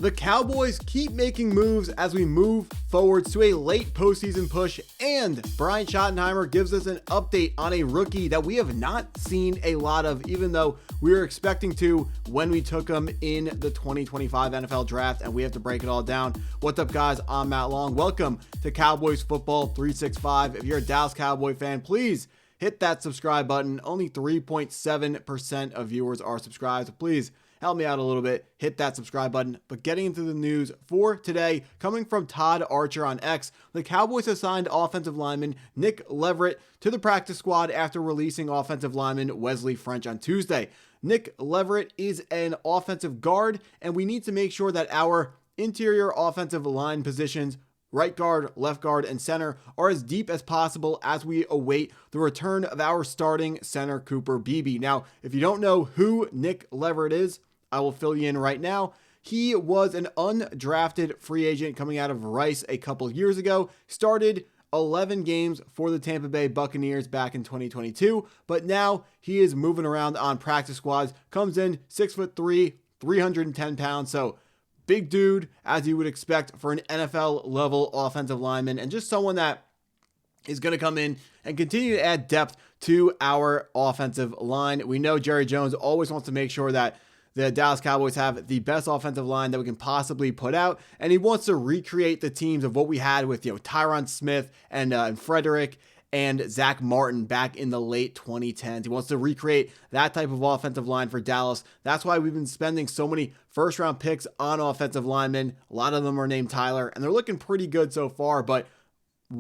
The Cowboys keep making moves as we move forwards to a late postseason push, and Brian Shottenheimer gives us an update on a rookie that we have not seen a lot of, even though we were expecting to when we took him in the 2025 NFL Draft, and we have to break it all down. What's up, guys? I'm Matt Long. Welcome to Cowboys Football 365. If you're a Dallas Cowboy fan, please hit that subscribe button. Only 3.7% of viewers are subscribed, so please help me out a little bit, hit that subscribe button. But getting into the news for today, coming from Todd Archer on X, the Cowboys assigned offensive lineman Nick Leverette to the practice squad after releasing offensive lineman Wesley French on Tuesday. Nick Leverette is an offensive guard, and we need to make sure that our interior offensive line positions, right guard, left guard, and center, are as deep as possible as we await the return of our starting center, Cooper Beebe. Now, if you don't know who Nick Leverette is, I will fill you in right now. He was an undrafted free agent coming out of Rice a couple years ago, started 11 games for the Tampa Bay Buccaneers back in 2022, but now he is moving around on practice squads, comes in 6'3", 310 pounds, so big dude, as you would expect for an NFL level offensive lineman, and just someone that is going to come in and continue to add depth to our offensive line. We know Jerry Jones always wants to make sure that the Dallas Cowboys have the best offensive line that we can possibly put out, and he wants to recreate the teams of what we had with, Tyron Smith and Frederick and Zach Martin back in the late 2010s. He wants to recreate that type of offensive line for Dallas. That's why we've been spending so many first-round picks on offensive linemen. A lot of them are named Tyler, and they're looking pretty good so far, but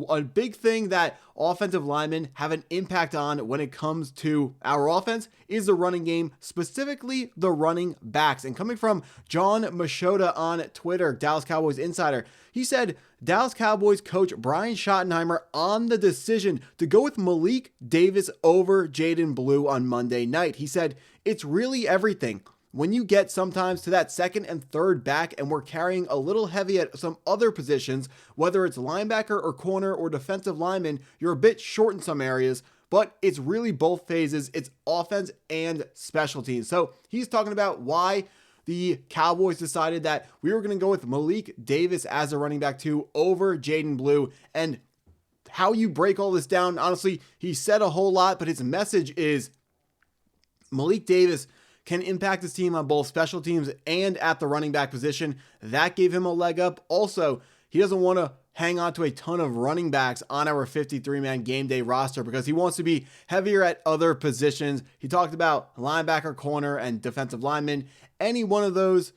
a big thing that offensive linemen have an impact on when it comes to our offense is the running game, specifically the running backs. And coming from John Machota on Twitter, Dallas Cowboys insider, he said Dallas Cowboys coach Brian Shottenheimer on the decision to go with Malik Davis over Jaydon Blue on Monday night. He said, "It's really everything. When you get sometimes to that second and third back and we're carrying a little heavy at some other positions, whether it's linebacker or corner or defensive lineman, you're a bit short in some areas, but it's really both phases. It's offense and special teams." So he's talking about why the Cowboys decided that we were going to go with Malik Davis as a running back 2 over Jaydon Blue, and how you break all this down. Honestly, he said a whole lot, but his message is Malik Davis can impact his team on both special teams and at the running back position. That gave him a leg up. Also, he doesn't want to hang on to a ton of running backs on our 53-man game day roster because he wants to be heavier at other positions. He talked about linebacker, corner, and defensive lineman. Any one of those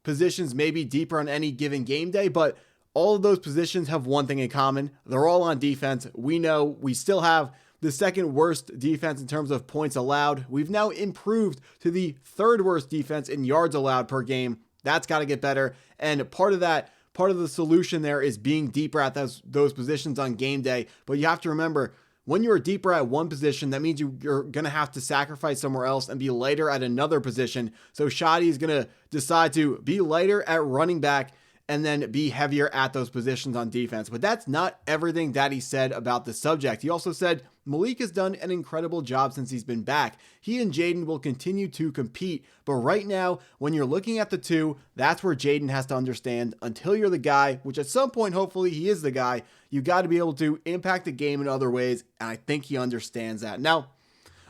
positions may be deeper on any given game day, but all of those positions have one thing in common. They're all on defense. We know we still have the second worst defense in terms of points allowed. We've now improved to the third worst defense in yards allowed per game. That's got to get better. And part of the solution there is being deeper at those positions on game day. But you have to remember, when you're deeper at one position, that means you're going to have to sacrifice somewhere else and be lighter at another position. So Shotty is going to decide to be lighter at running back and then be heavier at those positions on defense. But that's not everything that he said about the subject. He also said Malik has done an incredible job since he's been back. He and Jaydon will continue to compete, but right now, when you're looking at the two, that's where Jaydon has to understand, until you're the guy, which at some point, hopefully he is the guy, you got to be able to impact the game in other ways, and I think he understands that. Now,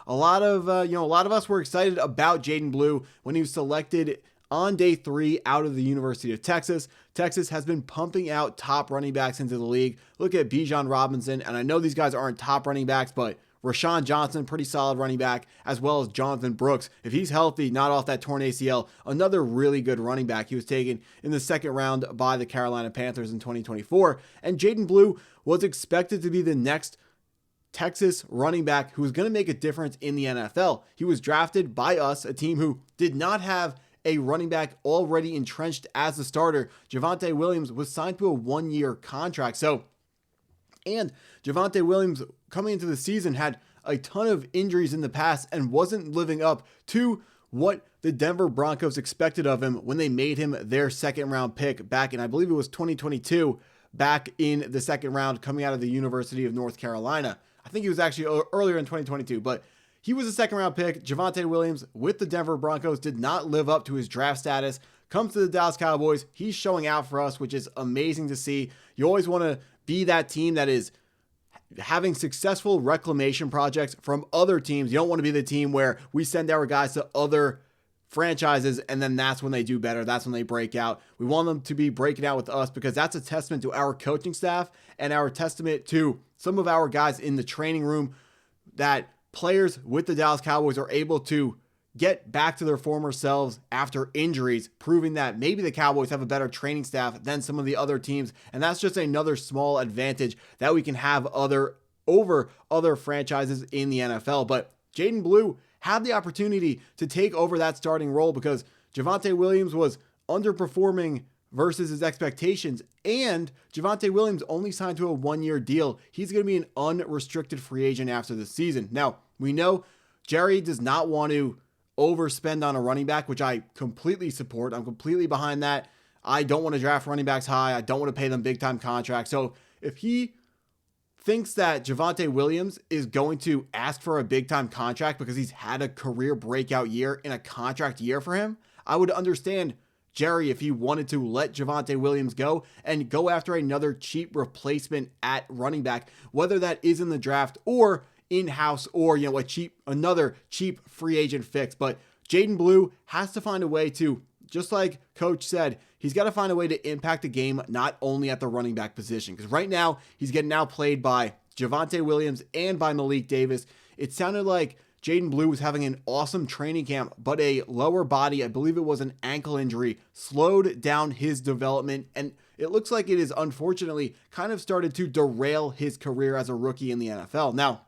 a lot of us were excited about Jaydon Blue when he was selected on day 3 out of the University of Texas. Texas has been pumping out top running backs into the league. Look at Bijan Robinson, and I know these guys aren't top running backs, but Rashawn Johnson, pretty solid running back, as well as Jonathan Brooks. If he's healthy, not off that torn ACL, another really good running back. He was taken in the second round by the Carolina Panthers in 2024. And Jaydon Blue was expected to be the next Texas running back who was going to make a difference in the NFL. He was drafted by us, a team who did not have a running back already entrenched as a starter. Javonte Williams was signed to a 1-year contract. And Javonte Williams coming into the season had a ton of injuries in the past and wasn't living up to what the Denver Broncos expected of him when they made him their second round pick back in, I believe it was 2022, back in the second round coming out of the University of North Carolina. I think he was actually earlier in 2022, but he was a second round pick. Javonte Williams with the Denver Broncos did not live up to his draft status. comes to the Dallas Cowboys, he's showing out for us, which is amazing to see. You always want to be that team that is having successful reclamation projects from other teams. You don't want to be the team where we send our guys to other franchises and then that's when they do better. That's when they break out. We want them to be breaking out with us because that's a testament to our coaching staff and our testament to some of our guys in the training room, that players with the Dallas Cowboys are able to get back to their former selves after injuries, proving that maybe the Cowboys have a better training staff than some of the other teams. And that's just another small advantage that we can have over other franchises in the NFL. But Jaydon Blue had the opportunity to take over that starting role because Javonte Williams was underperforming versus his expectations, and Javonte Williams only signed to a 1-year deal. He's going to be an unrestricted free agent after the season. Now, we know Jerry does not want to overspend on a running back, which I completely support. I'm completely behind that. I don't want to draft running backs high. I don't want to pay them big time contracts. So if he thinks that Javonte Williams is going to ask for a big time contract because he's had a career breakout year in a contract year for him, I would understand Jerry if he wanted to let Javonte Williams go and go after another cheap replacement at running back, whether that is in the draft or in-house or, another cheap free agent fix. But Jaydon Blue has to find a way to, just like Coach said, he's got to find a way to impact the game, not only at the running back position. Because right now, he's getting outplayed by Javonte Williams and by Malik Davis. It sounded like Jaydon Blue was having an awesome training camp, but a lower body, I believe it was an ankle injury, slowed down his development. And it looks like it is unfortunately kind of started to derail his career as a rookie in the NFL. Now,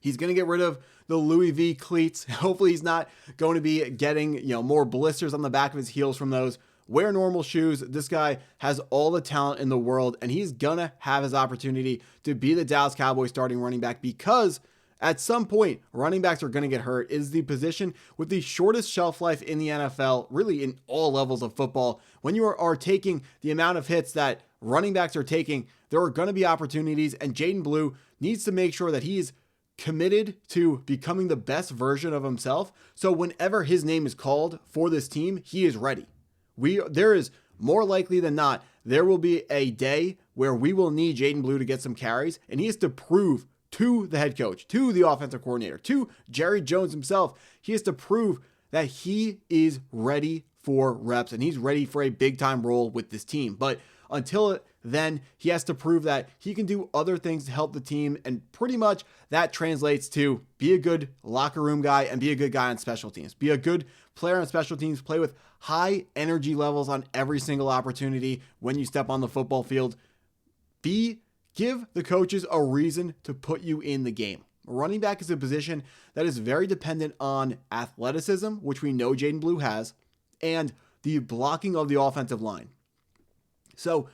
he's going to get rid of the Louis V cleats. Hopefully he's not going to be getting, more blisters on the back of his heels from those. Wear normal shoes. This guy has all the talent in the world, and he's going to have his opportunity to be the Dallas Cowboys starting running back because at some point, running backs are going to get hurt. It is the position with the shortest shelf life in the NFL, really in all levels of football. When you are taking the amount of hits that running backs are taking, there are going to be opportunities, and Jaydon Blue needs to make sure that he's committed to becoming the best version of himself. So whenever his name is called for this team, he is ready. There is more likely than not, there will be a day where we will need Jaydon Blue to get some carries, and he has to prove to the head coach, to the offensive coordinator, to Jerry Jones himself, he has to prove that he is ready for reps and he's ready for a big time role with this team. But until then, he has to prove that he can do other things to help the team. And pretty much that translates to be a good locker room guy and be a good guy on special teams. Be a good player on special teams. Play with high energy levels on every single opportunity when you step on the football field. Give the coaches a reason to put you in the game. Running back is a position that is very dependent on athleticism, which we know Jaydon Blue has, and the blocking of the offensive line. So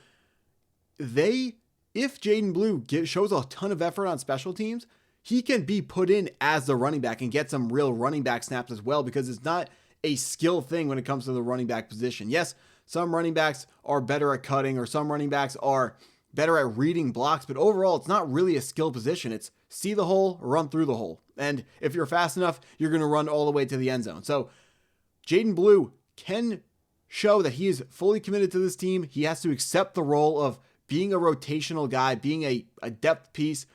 if Jaydon Blue shows a ton of effort on special teams, he can be put in as the running back and get some real running back snaps as well, because it's not a skill thing when it comes to the running back position. Yes, some running backs are better at cutting, or some running backs are better at reading blocks, but overall, it's not really a skill position. It's see the hole, run through the hole. And if you're fast enough, you're going to run all the way to the end zone. So Jaydon Blue can show that he is fully committed to this team. He has to accept the role of being a rotational guy, being a depth piece.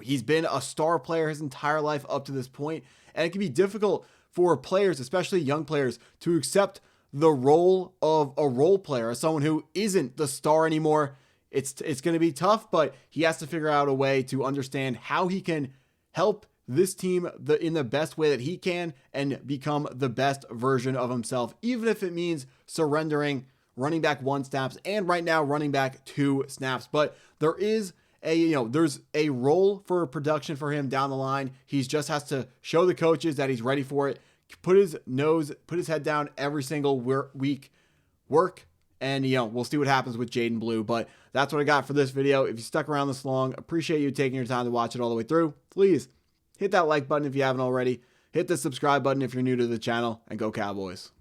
He's been a star player his entire life up to this point, and it can be difficult for players, especially young players, to accept the role of a role player, as someone who isn't the star anymore. It's going to be tough, but he has to figure out a way to understand how he can help this team in the best way that he can and become the best version of himself, even if it means surrendering running back 1 snaps and right now running back 2 snaps. But there is there's a role for production for him down the line. He just has to show the coaches that he's ready for it, put his head down every single week, work. And, we'll see what happens with Jaydon Blue. But that's what I got for this video. If you stuck around this long, appreciate you taking your time to watch it all the way through. Please hit that like button if you haven't already. Hit the subscribe button if you're new to the channel, and go Cowboys.